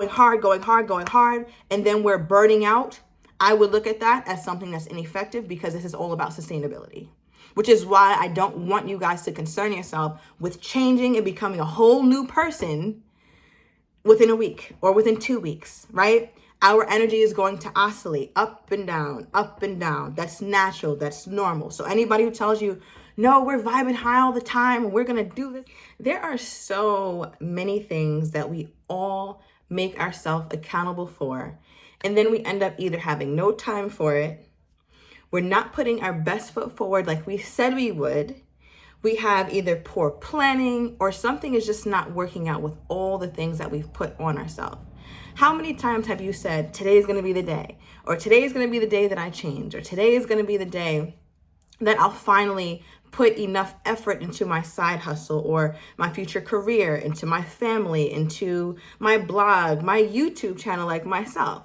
going hard, going hard, and then we're burning out, I would look at that as something that's ineffective, because this is all about sustainability. Which is why I don't want you guys to concern yourself with changing and becoming a whole new person within a week or within 2 weeks, right? Our energy is going to oscillate up and down, up and down. That's natural, that's normal. So anybody who tells you, no, we're vibing high all the time and we're gonna do this. There are so many things that we all make ourselves accountable for. And then we end up either having no time for it, we're not putting our best foot forward like we said we would, we have either poor planning, or something is just not working out with all the things that we've put on ourselves. How many times have you said, today is gonna be the day, or today is gonna be the day that I change, or today is gonna be the day that I'll finally put enough effort into my side hustle or my future career, into my family, into my blog, my YouTube channel, like myself,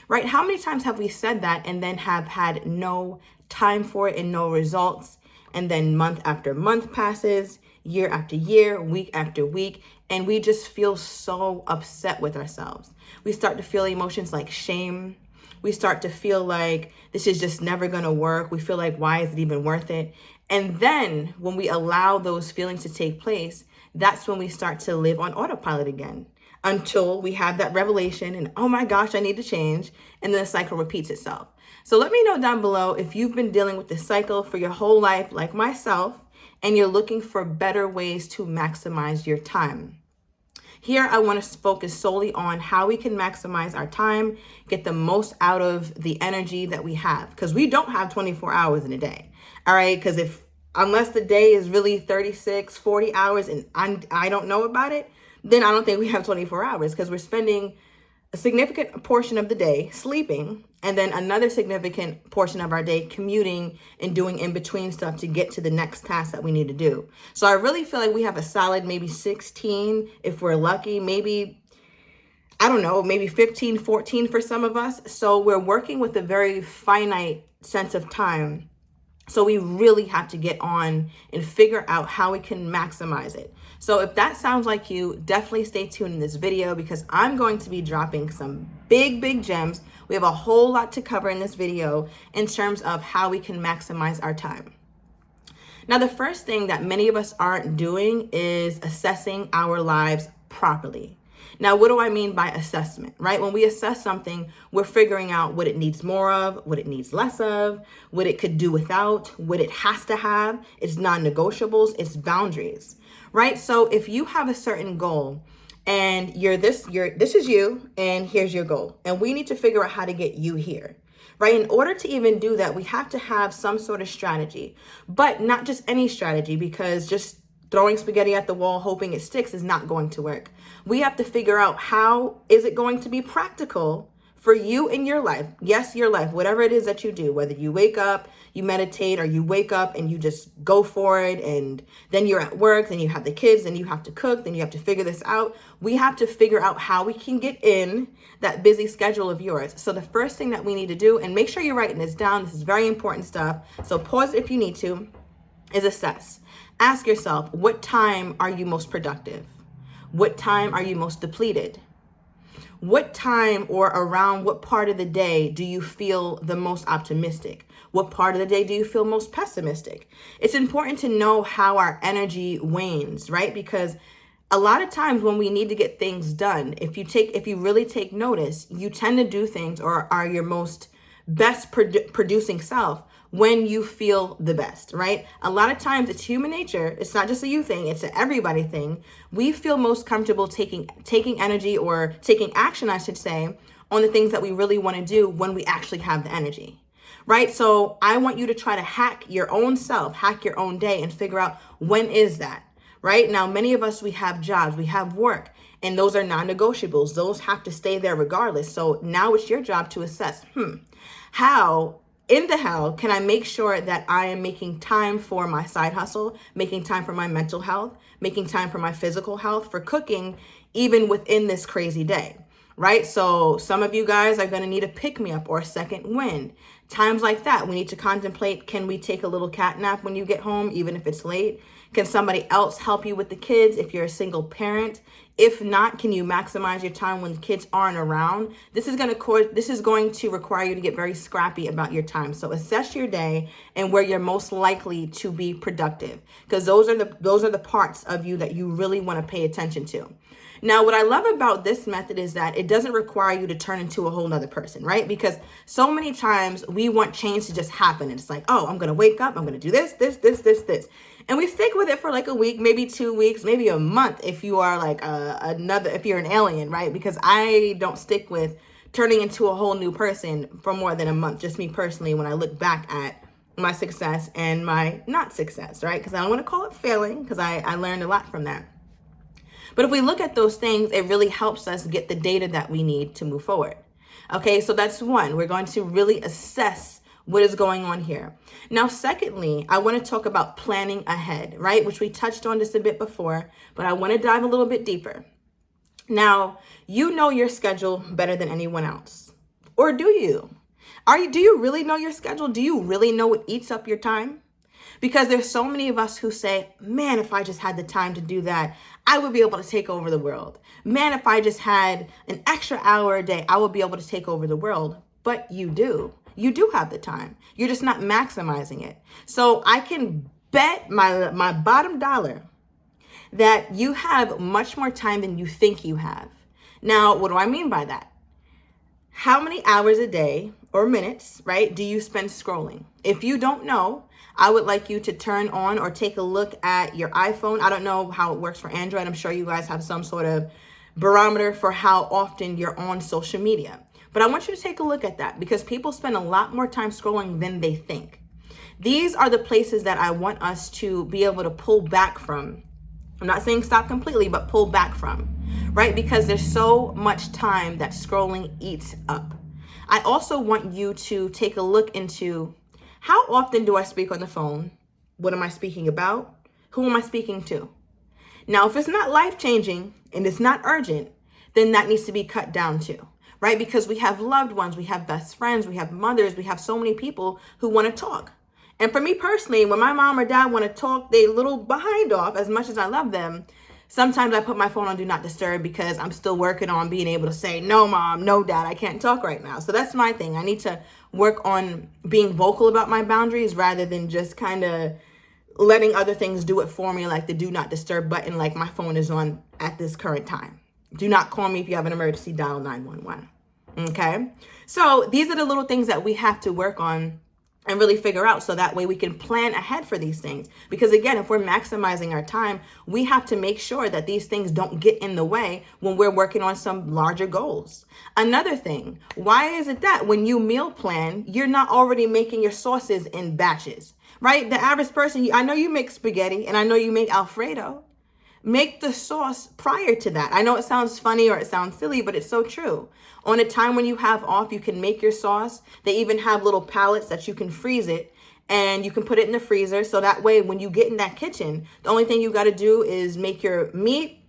right? How many times have we said that and then have had no time for it and no results? And then month after month passes, year after year, week after week, and we just feel so upset with ourselves. We start to feel emotions like shame. We start to feel like this is just never gonna work. We feel like, why is it even worth it? And then when we allow those feelings to take place, that's when we start to live on autopilot again, until we have that revelation and, oh my gosh, I need to change. And then the cycle repeats itself. So let me know down below if you've been dealing with this cycle for your whole life, like myself, and you're looking for better ways to maximize your time. Here, I want to focus solely on how we can maximize our time, get the most out of the energy that we have, because we don't have 24 hours in a day. All right. Because unless the day is really 36, 40 hours and I don't know about it, then I don't think we have 24 hours, because we're spending a significant portion of the day sleeping, and then another significant portion of our day commuting and doing in between stuff to get to the next task that we need to do. So I really feel like we have a solid maybe 16 if we're lucky, maybe, I don't know, maybe 15, 14 for some of us. So we're working with a very finite sense of time. So we really have to get on and figure out how we can maximize it. So if that sounds like you, definitely stay tuned in this video, because I'm going to be dropping some big gems. We have a whole lot to cover in this video in terms of how we can maximize our time. Now, the first thing that many of us aren't doing is assessing our lives properly. Now, what do I mean by assessment, right? When we assess something, we're figuring out what it needs more of, what it needs less of, what it could do without, what it has to have, its non-negotiables, its boundaries, right? So if you have a certain goal and this is you, and here's your goal, and we need to figure out how to get you here, right? In order to even do that, we have to have some sort of strategy, but not just any strategy, because just throwing spaghetti at the wall, hoping it sticks, is not going to work. We have to figure out, how is it going to be practical for you in your life? Yes, your life, whatever it is that you do, whether you wake up, you meditate, or you wake up and you just go for it, and then you're at work, then you have the kids, then you have to cook, then you have to figure this out. We have to figure out how we can get in that busy schedule of yours. So the first thing that we need to do, and make sure you're writing this down, this is very important stuff, so pause if you need to, is assess. Ask yourself, what time are you most productive? What time are you most depleted? What time or around what part of the day do you feel the most optimistic? What part of the day do you feel most pessimistic? It's important to know how our energy wanes, right? Because a lot of times when we need to get things done, if you really take notice, you tend to do things, or are your most best producing self when you feel the best, right? A lot of times it's human nature. It's not just a you thing, it's an everybody thing. We feel most comfortable taking energy, or taking action, I should say, on the things that we really want to do when we actually have the energy, right? So I want you to try to hack your own self, hack your own day, and figure out, when is that, right? Now, many of us, we have jobs, we have work, and those are non-negotiables. Those have to stay there regardless. So now it's your job to assess, how in the hell can I make sure that I am making time for my side hustle, making time for my mental health, making time for my physical health, for cooking, even within this crazy day, right? So some of you guys are going to need a pick-me-up or a second wind. Times like that, we need to contemplate, can we take a little cat nap when you get home, even if it's late? Can somebody else help you with the kids if you're a single parent? If not, can you maximize your time when the kids aren't around? This is going to require you to get very scrappy about your time. So assess your day and where you're most likely to be productive, because those are the parts of you that you really want to pay attention to. Now, what I love about this method is that it doesn't require you to turn into a whole nother person, right? Because so many times we want change to just happen. And it's like, oh, I'm going to wake up, I'm going to do this. And we stick with it for like a week, maybe 2 weeks, maybe a month if you are like if you're an alien, right? Because I don't stick with turning into a whole new person for more than a month. Just me personally, when I look back at my success and my not success, right? Because I don't want to call it failing, because I learned a lot from that. But if we look at those things, it really helps us get the data that we need to move forward. Okay, so that's one. We're going to really assess what is going on here. Now, secondly, I want to talk about planning ahead, right? Which we touched on just a bit before, but I want to dive a little bit deeper. Now, you know your schedule better than anyone else. Or do you? Do you really know your schedule? Do you really know what eats up your time? Because there's so many of us who say, man, if I just had the time to do that, I would be able to take over the world. Man, if I just had an extra hour a day, I would be able to take over the world. But you do. You do have the time. You're just not maximizing it. So I can bet my bottom dollar that you have much more time than you think you have. Now, what do I mean by that? How many hours a day or minutes, right, do you spend scrolling? If you don't know, I would like you to turn on or take a look at your iPhone. I don't know how it works for Android. I'm sure you guys have some sort of barometer for how often you're on social media. But I want you to take a look at that, because people spend a lot more time scrolling than they think. These are the places that I want us to be able to pull back from. I'm not saying stop completely, but pull back from, right? Because there's so much time that scrolling eats up. I also want you to take a look into, how often do I speak on the phone? What am I speaking about? Who am I speaking to? Now, if it's not life-changing and it's not urgent, then that needs to be cut down to, right? Because we have loved ones, we have best friends, we have mothers, we have so many people who want to talk. And for me personally, when my mom or dad want to talk, they a little behind off. As much as I love them, sometimes I put my phone on Do Not Disturb, because I'm still working on being able to say, no, mom, no, dad, I can't talk right now. So that's my thing. I need to work on being vocal about my boundaries rather than just kind of letting other things do it for me, like the Do Not Disturb button, like my phone is on at this current time. Do not call me if you have an emergency, dial 911. Okay? So these are the little things that we have to work on and really figure out, so that way we can plan ahead for these things. Because again, if we're maximizing our time, we have to make sure that these things don't get in the way when we're working on some larger goals. Another thing, why is it that when you meal plan, you're not already making your sauces in batches, right? The average person, I know you make spaghetti and I know you make Alfredo. Make the sauce prior to that. I know it sounds funny or it sounds silly, but it's so true. On a time when you have off, you can make your sauce. They even have little pallets that you can freeze it, and you can put it in the freezer. So that way, when you get in that kitchen, the only thing you got to do is make your meat,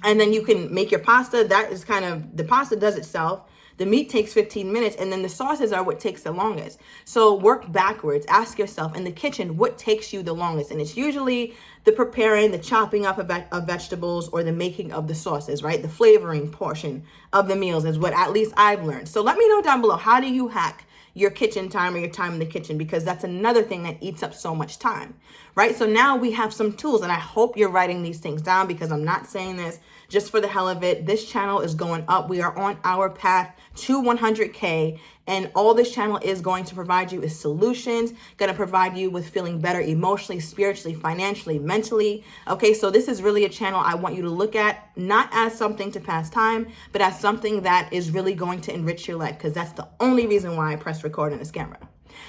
and then you can make your pasta. That is kind of, the pasta does itself. The meat takes 15 minutes, and then the sauces are what takes the longest. So work backwards. Ask yourself in the kitchen, what takes you the longest? And it's usually the preparing, the chopping up of vegetables, or the making of the sauces, right? The flavoring portion of the meals is what at least I've learned. So let me know down below, how do you hack your kitchen time or your time in the kitchen? Because that's another thing that eats up so much time, right? So now we have some tools, and I hope you're writing these things down, because I'm not saying this just for the hell of it. This channel is going up. We are on our path to 100K, and all this channel is going to provide you is solutions, going to provide you with feeling better emotionally, spiritually, financially, mentally. Okay, so this is really a channel I want you to look at, not as something to pass time, but as something that is really going to enrich your life, because that's the only reason why I press record on this camera.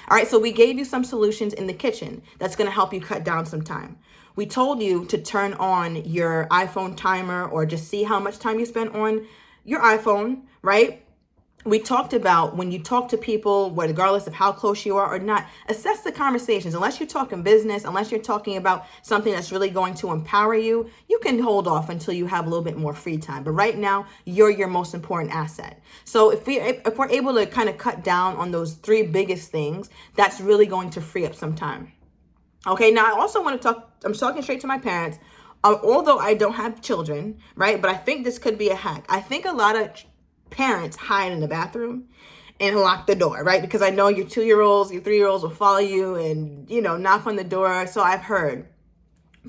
All right, so we gave you some solutions in the kitchen that's going to help you cut down some time. We told you to turn on your iPhone timer, or just see how much time you spend on your iPhone, right? We talked about when you talk to people, regardless of how close you are or not, assess the conversations. Unless you're talking business, unless you're talking about something that's really going to empower you, you can hold off until you have a little bit more free time. But right now, you're your most important asset. So if we're able to kind of cut down on those three biggest things, that's really going to free up some time. Okay, now I also want to talk, I'm talking straight to my parents. Although I don't have children, right? But I think this could be a hack. I think a lot of parents hide in the bathroom and lock the door, right? Because I know your 2-year-olds, your 3-year-olds will follow you and, knock on the door. So I've heard.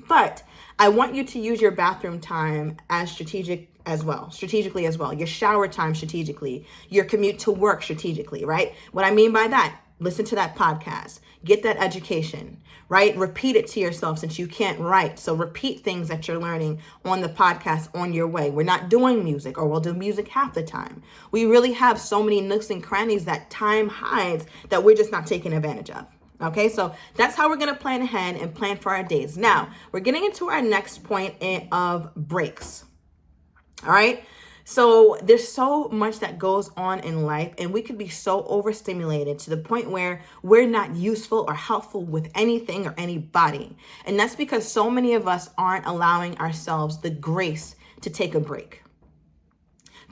But I want you to use your bathroom time as strategically as well. Your shower time strategically, your commute to work strategically, right? What I mean by that, listen to that podcast, get that education, right? Repeat it to yourself since you can't write. So repeat things that you're learning on the podcast on your way. We're not doing music, or we'll do music half the time. We really have so many nooks and crannies that time hides that we're just not taking advantage of. Okay, so that's how we're going to plan ahead and plan for our days. Now, we're getting into our next point of breaks. All right. So there's so much that goes on in life, and we could be so overstimulated to the point where we're not useful or helpful with anything or anybody. And that's because so many of us aren't allowing ourselves the grace to take a break.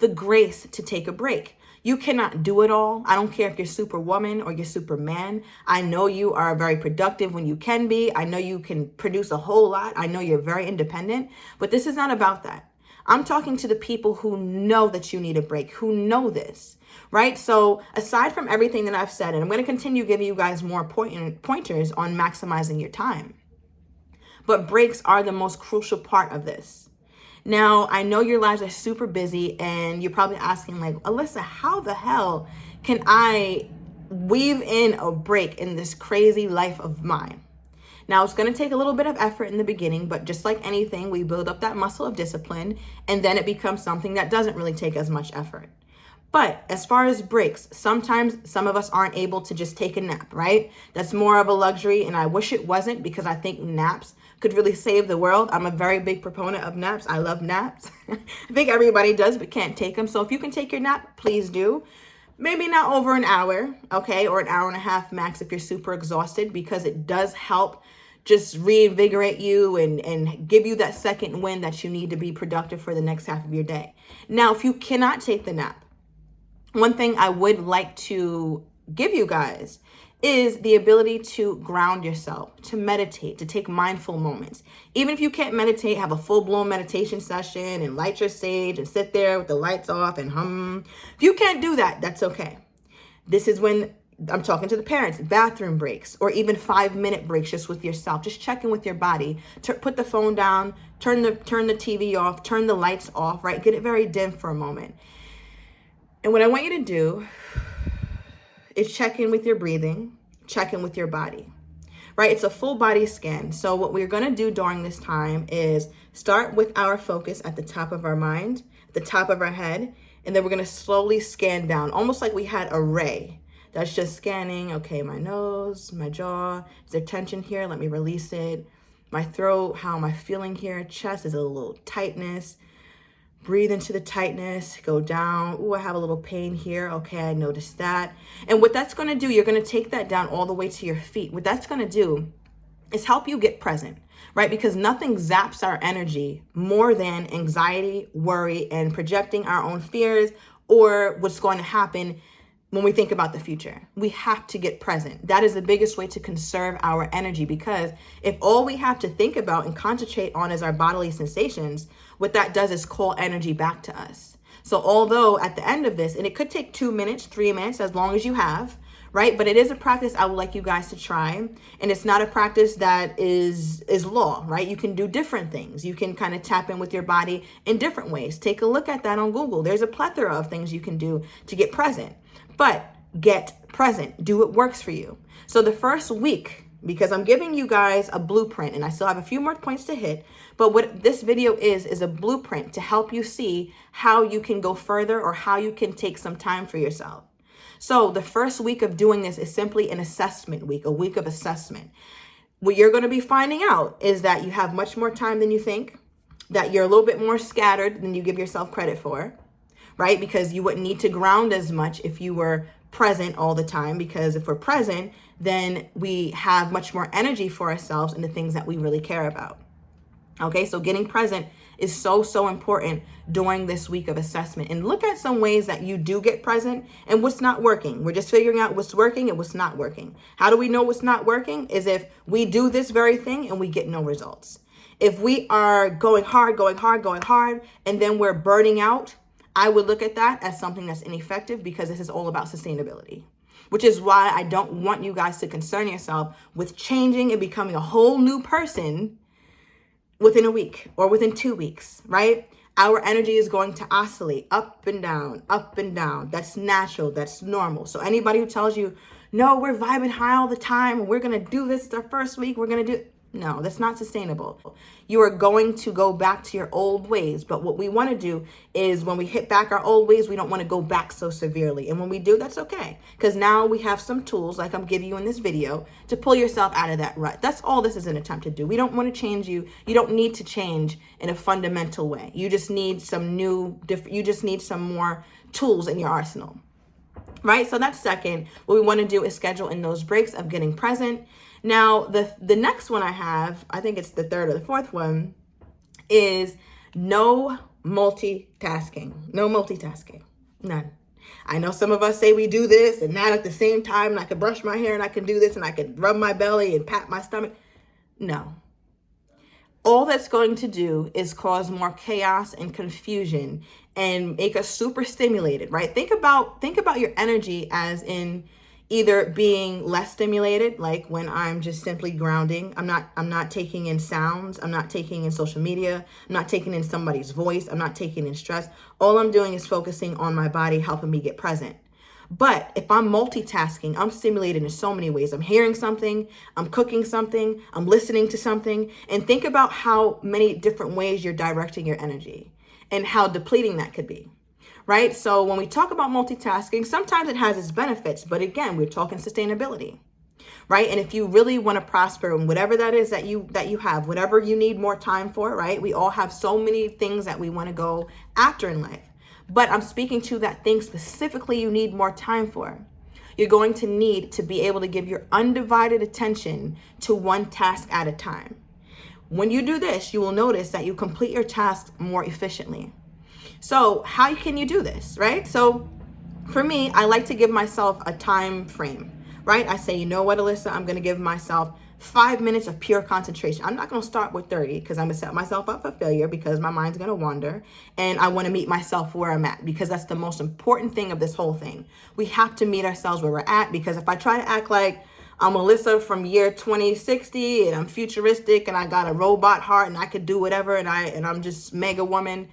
The grace to take a break. You cannot do it all. I don't care if you're Superwoman or you're Superman. I know you are very productive when you can be. I know you can produce a whole lot. I know you're very independent, but this is not about that. I'm talking to the people who know that you need a break, who know this, right? So aside from everything that I've said, and I'm going to continue giving you guys more pointers on maximizing your time, but breaks are the most crucial part of this. Now, I know your lives are super busy and you're probably asking like, Alyssa, how the hell can I weave in a break in this crazy life of mine? Now, it's going to take a little bit of effort in the beginning, but just like anything, we build up that muscle of discipline and then it becomes something that doesn't really take as much effort. But as far as breaks, sometimes some of us aren't able to just take a nap, right? That's more of a luxury, and I wish it wasn't, because I think naps could really save the world. I'm a very big proponent of naps. I love naps. I think everybody does, but can't take them. So if you can take your nap, please do. Maybe not over an hour, okay, or an hour and a half max if you're super exhausted, because it does help just reinvigorate you and give you that second wind that you need to be productive for the next half of your day. Now, if you cannot take the nap, one thing I would like to give you guys is the ability to ground yourself, to meditate, to take mindful moments. Even if you can't meditate, have a full-blown meditation session and light your sage and sit there with the lights off and hum. If you can't do that, that's okay. This is when I'm talking to the parents, bathroom breaks, or even 5-minute breaks just with yourself. Just check in with your body. Put the phone down, turn the TV off, turn the lights off, right? Get it very dim for a moment. And what I want you to do is check in with your breathing, check in with your body, right? It's a full body scan. So what we're going to do during this time is start with our focus at the top of our mind, the top of our head, and then we're going to slowly scan down, almost like we had a ray that's just scanning. Okay, my nose, my jaw, is there tension here? Let me release it. My throat, how am I feeling here? Chest, is a little tightness. Breathe into the tightness, go down. Ooh, I have a little pain here. Okay, I noticed that. And what that's going to do, you're going to take that down all the way to your feet. What that's going to do is help you get present, right? Because nothing zaps our energy more than anxiety, worry, and projecting our own fears or what's going to happen when we think about the future. We have to get present. That is the biggest way to conserve our energy, because if all we have to think about and concentrate on is our bodily sensations, what that does is call energy back to us. So although at the end of this, and it could take 2 minutes, 3 minutes, as long as you have, right? But it is a practice I would like you guys to try. And it's not a practice that is law, right? You can do different things. You can kind of tap in with your body in different ways. Take a look at that on Google. There's a plethora of things you can do to get present. But get present. Do what works for you. So the first week, because I'm giving you guys a blueprint and I still have a few more points to hit, but what this video is a blueprint to help you see how you can go further or how you can take some time for yourself. So the first week of doing this is simply an assessment week, a week of assessment. What you're going to be finding out is that you have much more time than you think, that you're a little bit more scattered than you give yourself credit for, right? Because you wouldn't need to ground as much if you were present all the time, because if we're present, then we have much more energy for ourselves and the things that we really care about. Okay, so getting present is so, so important during this week of assessment. And look at some ways that you do get present and what's not working. We're just figuring out what's working and what's not working. How do we know what's not working? Is if we do this very thing and we get no results. If we are going hard, and then we're burning out, I would look at that as something that's ineffective, because this is all about sustainability. Which is why I don't want you guys to concern yourself with changing and becoming a whole new person within a week or within 2 weeks, right? Our energy is going to oscillate up and down, up and down. That's natural. That's normal. So anybody who tells you, no, we're vibing high all the time, we're going to do this the first week, we're going to do... No, that's not sustainable. You are going to go back to your old ways. But what we want to do is when we hit back our old ways, we don't want to go back so severely. And when we do, that's okay. Because now we have some tools, like I'm giving you in this video, to pull yourself out of that rut. That's all this is an attempt to do. We don't want to change you. You don't need to change in a fundamental way. You just need some you just need some more tools in your arsenal. Right? So that's second. What we want to do is schedule in those breaks of getting present. Now, the next one I have, I think it's the third or the fourth one, is no multitasking. No multitasking. None. I know some of us say we do this and that at the same time, and I could brush my hair and I can do this and I could rub my belly and pat my stomach. No. All that's going to do is cause more chaos and confusion and make us super stimulated, right? Think about your energy as in either being less stimulated, like when I'm just simply grounding. I'm not taking in sounds. I'm not taking in social media. I'm not taking in somebody's voice. I'm not taking in stress. All I'm doing is focusing on my body, helping me get present. But if I'm multitasking, I'm stimulated in so many ways. I'm hearing something, I'm cooking something, I'm listening to something. And think about how many different ways you're directing your energy and how depleting that could be. Right? So when we talk about multitasking, sometimes it has its benefits, but again, we're talking sustainability, right? And if you really want to prosper in whatever that is that you have, whatever you need more time for, right? We all have so many things that we want to go after in life, but I'm speaking to that thing specifically you need more time for. You're going to need to be able to give your undivided attention to one task at a time. When you do this, you will notice that you complete your task more efficiently. So how can you do this, right? So for me, I like to give myself a time frame, right? I say, you know what, Alyssa, I'm going to give myself 5 minutes of pure concentration. I'm not going to start with 30 because I'm going to set myself up for failure because my mind's going to wander. And I want to meet myself where I'm at because that's the most important thing of this whole thing. We have to meet ourselves where we're at, because if I try to act like I'm Alyssa from year 2060 and I'm futuristic and I got a robot heart and I could do whatever and I'm just mega woman,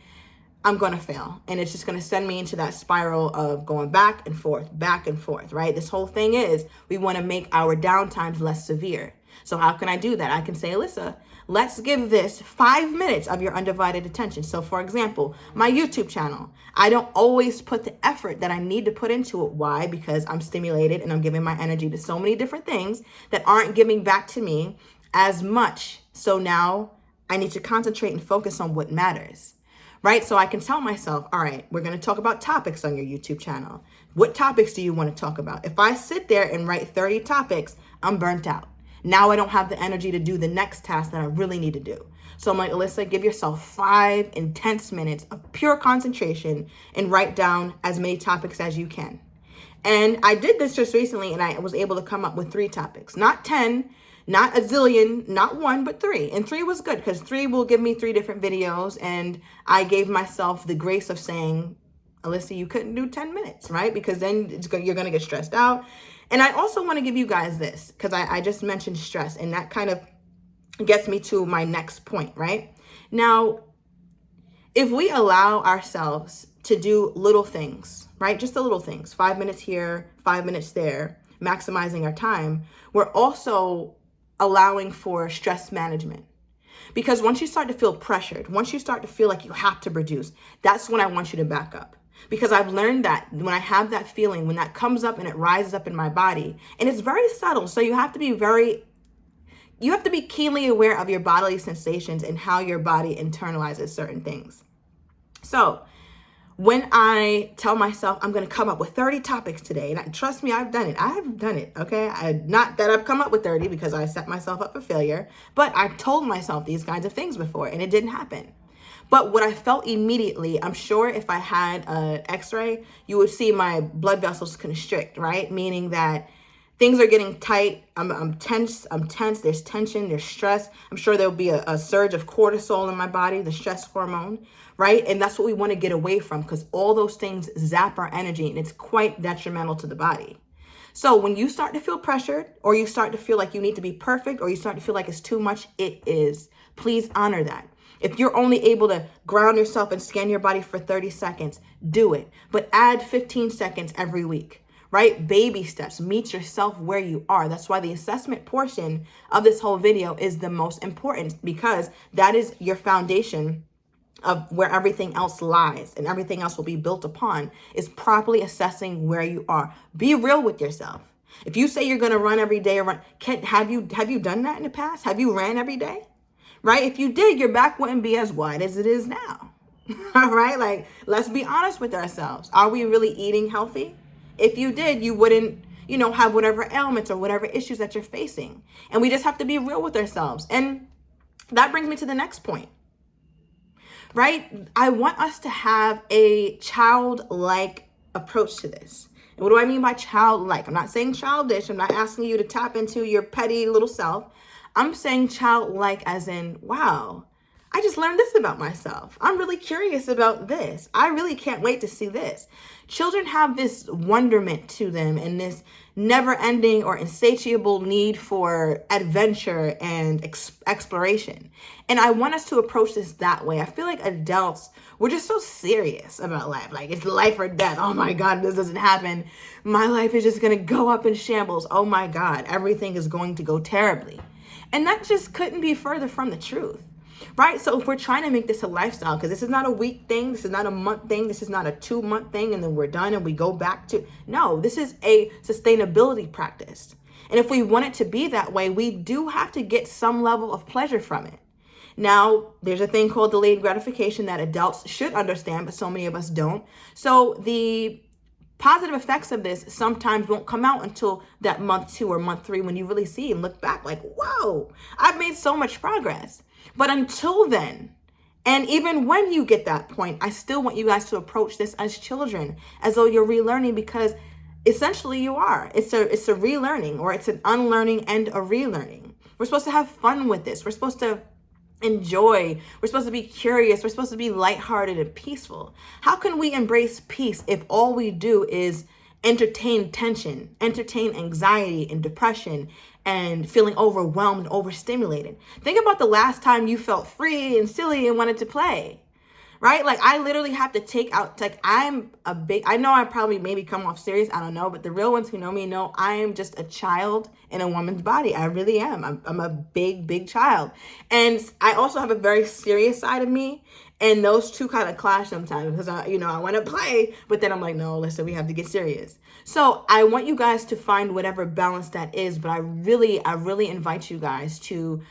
I'm going to fail. And it's just going to send me into that spiral of going back and forth, right? This whole thing is we want to make our downtimes less severe. So how can I do that? I can say, Alyssa, let's give this 5 minutes of your undivided attention. So for example, my YouTube channel, I don't always put the effort that I need to put into it. Why? Because I'm stimulated and I'm giving my energy to so many different things that aren't giving back to me as much. So now I need to concentrate and focus on what matters. Right? So I can tell myself, all right, we're going to talk about topics on your YouTube channel. What topics do you want to talk about? If I sit there and write 30 topics, I'm burnt out. Now I don't have the energy to do the next task that I really need to do. So I'm like, Alyssa, give yourself 5 intense minutes of pure concentration and write down as many topics as you can. And I did this just recently and I was able to come up with 3 topics, not 10, not a zillion, not 1, but 3. And 3 was good because 3 will give me 3 different videos. And I gave myself the grace of saying, Alyssa, you couldn't do 10 minutes, right? Because then you're going to get stressed out. And I also want to give you guys this because I just mentioned stress, and that kind of gets me to my next point, right? Now, if we allow ourselves to do little things, right? Just the little things, 5 minutes here, 5 minutes there, maximizing our time, we're also allowing for stress management. Because once you start to feel pressured, once you start to feel like you have to produce, that's when I want you to back up. Because I've learned that when I have that feeling, when that comes up and it rises up in my body, and it's very subtle. So you have to be keenly aware of your bodily sensations and how your body internalizes certain things. So when I tell myself I'm going to come up with 30 topics today, and trust me, I've done it. I've done it, okay? Not that I've come up with 30 because I set myself up for failure, but I've told myself these kinds of things before, and it didn't happen. But what I felt immediately, I'm sure if I had an x-ray, you would see my blood vessels constrict, right? Meaning that things are getting tight. I'm tense. There's tension. There's stress. I'm sure there'll be a surge of cortisol in my body, the stress hormone, right? And that's what we want to get away from, because all those things zap our energy and it's quite detrimental to the body. So when you start to feel pressured, or you start to feel like you need to be perfect, or you start to feel like it's too much, it is. Please honor that. If you're only able to ground yourself and scan your body for 30 seconds, do it. But add 15 seconds every week, right? Baby steps. Meet yourself where you are. That's why the assessment portion of this whole video is the most important, because that is your foundation of where everything else lies, and everything else will be built upon, is properly assessing where you are. Be real with yourself. If you say you're going to run every day, or have you done that in the past? Have you ran every day? Right? If you did, your back wouldn't be as wide as it is now. All right? Like, let's be honest with ourselves. Are we really eating healthy? If you did, you wouldn't, have whatever ailments or whatever issues that you're facing. And we just have to be real with ourselves. And that brings me to the next point. Right? I want us to have a childlike approach to this. And what do I mean by childlike? I'm not saying childish. I'm not asking you to tap into your petty little self. I'm saying childlike as in, wow, I just learned this about myself. I'm really curious about this. I really can't wait to see this. Children have this wonderment to them and this never-ending or insatiable need for adventure and exploration. And I want us to approach this that way. I feel like adults, we're just so serious about life. Like, it's life or death. Oh my God, this doesn't happen. My life is just going to go up in shambles. Oh my God, everything is going to go terribly. And that just couldn't be further from the truth. Right? So if we're trying to make this a lifestyle, because this is not a week thing, this is not a month thing, this is not a 2-month thing, and then we're done and we go back to, no, this is a sustainability practice. And if we want it to be that way, we do have to get some level of pleasure from it. Now, there's a thing called delayed gratification that adults should understand, but so many of us don't. So the positive effects of this sometimes won't come out until that month 2 or month 3, when you really see and look back like, whoa, I've made so much progress. But until then, and even when you get that point, I still want you guys to approach this as children, as though you're relearning, because essentially you are. It's a relearning, or it's an unlearning and a relearning. We're supposed to have fun with this. We're supposed to enjoy. We're supposed to be curious. We're supposed to be lighthearted and peaceful. How can we embrace peace if all we do is entertain tension, entertain anxiety and depression, and feeling overwhelmed and overstimulated? Think about the last time you felt free and silly and wanted to play, right? Like, I literally have to take out, like, I know I probably maybe come off serious, I don't know, but the real ones who know me know I am just a child in a woman's body. I really am. I'm a big, big child. And I also have a very serious side of me. And those two kind of clash sometimes, because I want to play, but then I'm like, no, listen, we have to get serious. So I want you guys to find whatever balance that is, but I really invite you guys to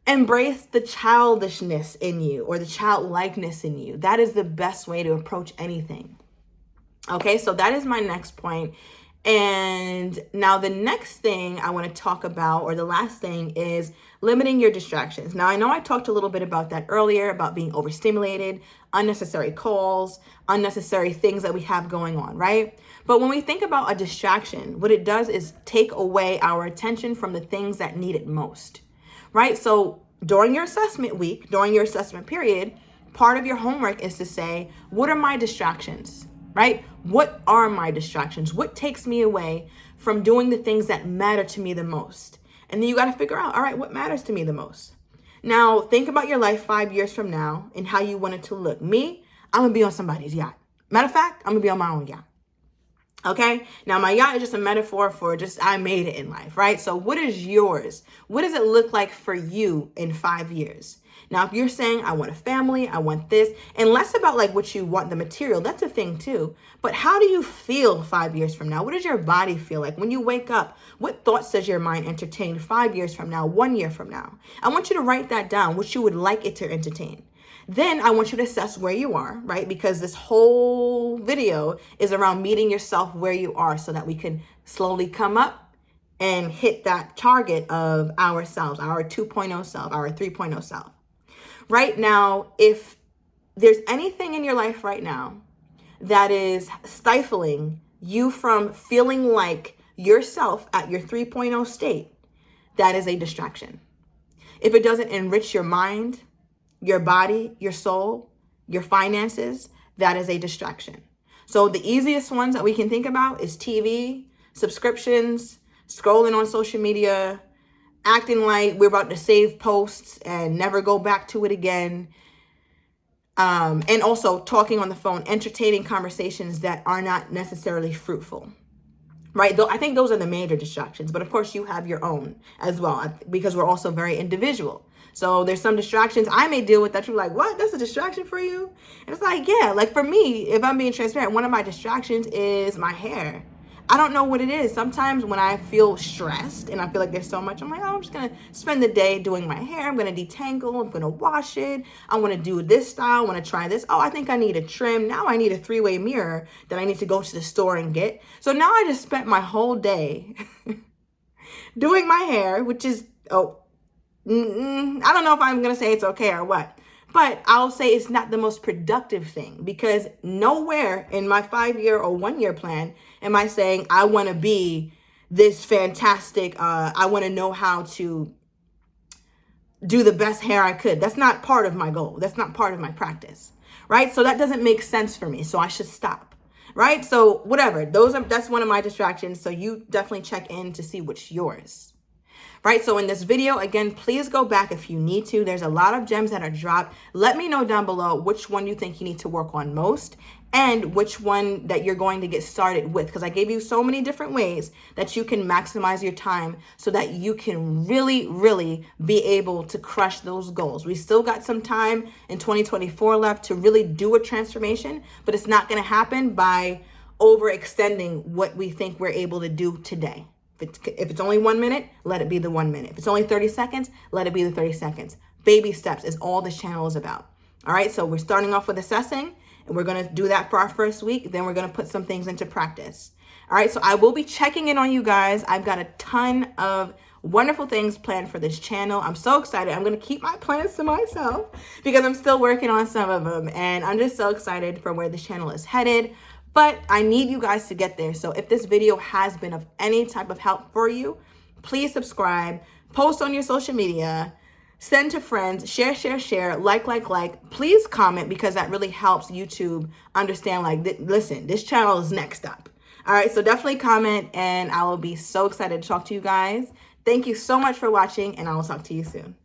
embrace the childishness in you, or the childlikeness in you. That is the best way to approach anything. Okay, so that is my next point. And now the next thing I want to talk about, or the last thing, is limiting your distractions. Now, I know I talked a little bit about that earlier, about being overstimulated, unnecessary calls, unnecessary things that we have going on, right? But when we think about a distraction, what it does is take away our attention from the things that need it most, right? So during your assessment week, during your assessment period, part of your homework is to say, what are my distractions? Right? What are my distractions? What takes me away from doing the things that matter to me the most? And then you got to figure out, all right, what matters to me the most? Now, think about your life 5 years from now and how you want it to look. Me, I'm going to be on somebody's yacht. Matter of fact, I'm going to be on my own yacht. Okay? Now, my yacht is just a metaphor for just, I made it in life, right? So what is yours? What does it look like for you in 5 years? Now, if you're saying, I want a family, I want this, and less about like what you want, the material, that's a thing too. But how do you feel 5 years from now? What does your body feel like when you wake up? What thoughts does your mind entertain 5 years from now, 1 year from now? I want you to write that down, what you would like it to entertain. Then I want you to assess where you are, right? Because this whole video is around meeting yourself where you are, so that we can slowly come up and hit that target of ourselves, our 2.0 self, our 3.0 self. Right now, if there's anything in your life right now that is stifling you from feeling like yourself at your 3.0 state, that is a distraction. If it doesn't enrich your mind, your body, your soul, your finances, that is a distraction. So the easiest ones that we can think about is TV, subscriptions, scrolling on social media, acting like we're about to save posts and never go back to it again. And also talking on the phone, entertaining conversations that are not necessarily fruitful, right? Though I think those are the major distractions, but of course you have your own as well, because we're also very individual. So there's some distractions I may deal with that you're like, what? That's a distraction for you? And it's like, yeah, like for me, if I'm being transparent, one of my distractions is my hair. I don't know what it is. Sometimes when I feel stressed and I feel like there's so much, I'm like, oh, I'm just going to spend the day doing my hair. I'm going to detangle. I'm going to wash it. I want to do this style. I want to try this. Oh, I think I need a trim. Now I need a 3-way mirror that I need to go to the store and get. So now I just spent my whole day doing my hair, which is, I don't know if I'm going to say it's okay or what. But I'll say it's not the most productive thing, because nowhere in my 5-year or 1-year plan am I saying I want to be this fantastic, I want to know how to do the best hair I could. That's not part of my goal. That's not part of my practice, right? So that doesn't make sense for me. So I should stop, right? So whatever, that's one of my distractions. So you definitely check in to see what's yours. Right, so in this video, again, please go back if you need to. There's a lot of gems that are dropped. Let me know down below which one you think you need to work on most and which one that you're going to get started with, because I gave you so many different ways that you can maximize your time so that you can really, really be able to crush those goals. We still got some time in 2024 left to really do a transformation, but it's not going to happen by overextending what we think we're able to do today. If it's only 1 minute, let it be the 1 minute. If it's only 30 seconds, let it be the 30 seconds. Baby steps is all this channel is about. All right, so we're starting off with assessing, and we're going to do that for our first week. Then we're going to put some things into practice. All right, so I will be checking in on you guys. I've got a ton of wonderful things planned for this channel. I'm so excited. I'm going to keep my plans to myself because I'm still working on some of them, and I'm just so excited for where this channel is headed. But I need you guys to get there. So if this video has been of any type of help for you, please subscribe, post on your social media, send to friends, share, like. Please comment, because that really helps YouTube understand, like, listen, this channel is next up. All right, so definitely comment, and I will be so excited to talk to you guys. Thank you so much for watching, and I will talk to you soon.